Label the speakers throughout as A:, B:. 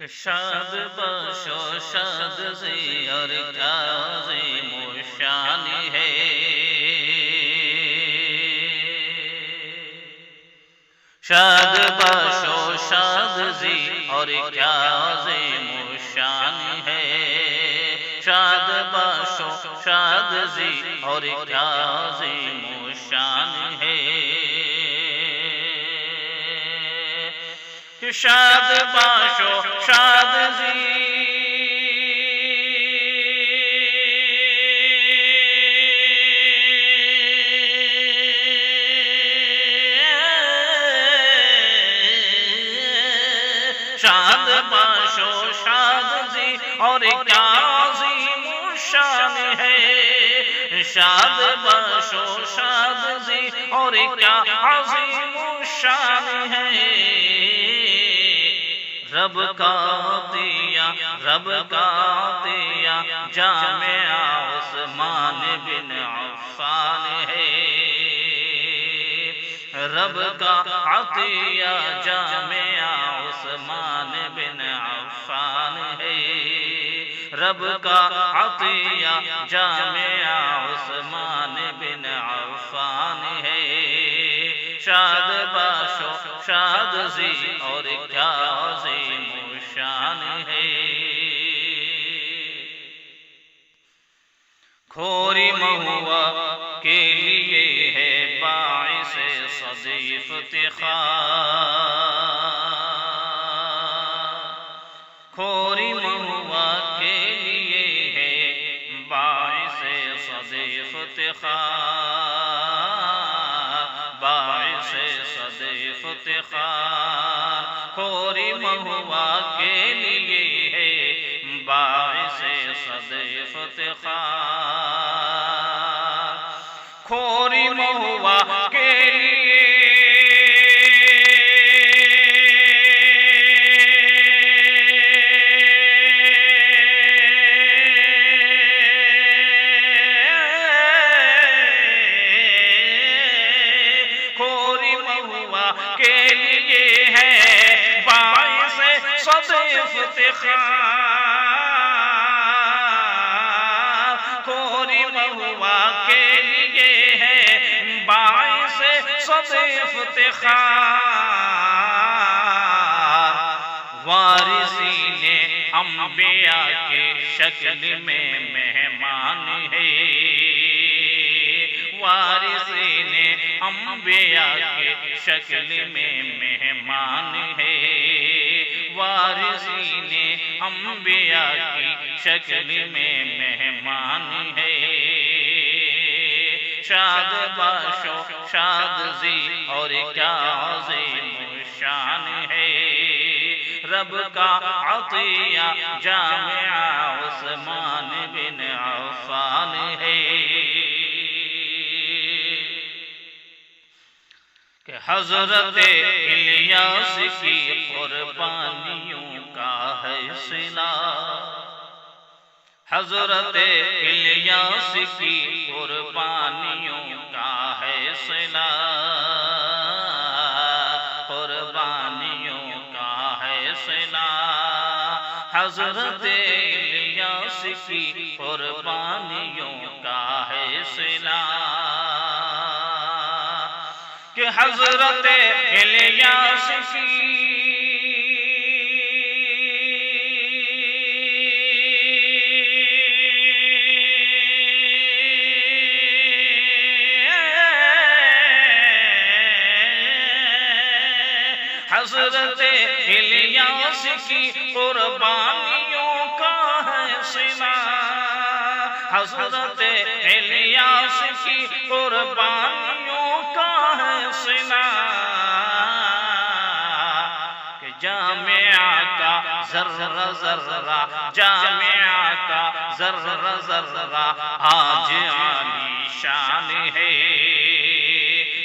A: کہ شاد باشو شاد زی اور کیا عظیم و شان ہے، شاد باشو شاد زی اور کیا عظیم و شان ہے، شاد باشو شاد زی اور کیا عظیم و شان ہے، کہ شاد باشو شاد زی شاد باشو شاد زی اور کیا عظیم شان ہے، شاد باشو شاد زی اور کیا عظیم شان ہے، رب کا عطیہ رب کا عطیہ جامعہ عثمان بن عفان ہے، رب کا عطیہ جامعہ عثمان بن عفان ہے، رب کا عطیہ جامعہ عثمان بن عفان ہے، شاد باشو شاد زی اور کیا عظیم شان ہے، کھوری مہوا کے لیے ہے باعث صدی افتخار، کھوری مہوا کے لیے ہے باعث صدی افتخار، باعث صدی افتخار، کھوری مہوا کے لیے ہے باعث صدی افتخار، کھوری مہوا کے لیے کھوری مہوا کے لیے ہے باعث صدی افتخار، کھوری مہوا کے لیے ہے باعث صدی افتخار، وارثین انبیاء کے شکل میں مہمان ہے، وارثین انبیاء کے شکل میں مہمان ہے، وارثین انبیاء کی شکل میں مہمان ہے، شاد باشو شاد زی اور کیا عظیم شان ہے، رب کا عطیہ جامعہ عثمان بن عفان ہے، کہ حضرت الیاس کی قربانیوں کا ہے صلہ، حضرت الیاس کی قربانیوں کا ہے صلہ، قربانیوں کا ہے صلہ، حضرت الیاس کی قربانیوں کا ہے صلہ، کہ حضرت الیاس کی حضرت الیاس کی قربانیوں کا ہے صلہ، حضرت الیاس کی قربانیوں کا ہے صلہ، کہ جامعہ کا ذرہ ذرہ جامعہ کا ذرہ ذرہ آج عالی شان ہے،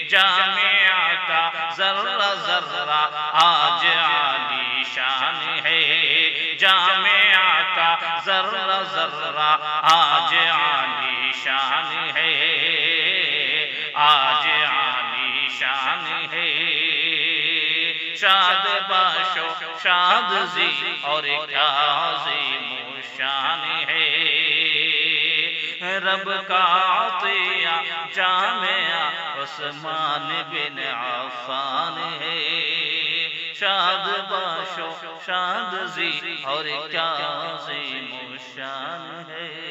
A: جامعہ کا ذرہ ذرہ آج عالی شان ہے، جامعہ کا ذرہ ذرہ آج عالی شان ہے، آج عالی شان ہے، شاد باش باشو شاد زی اور کیا عظیم شان ہے رب کا عطیہ جامعہ عثمان بن عفان ہے شاد باشو شاد زی اور کیا عظیم شان ہے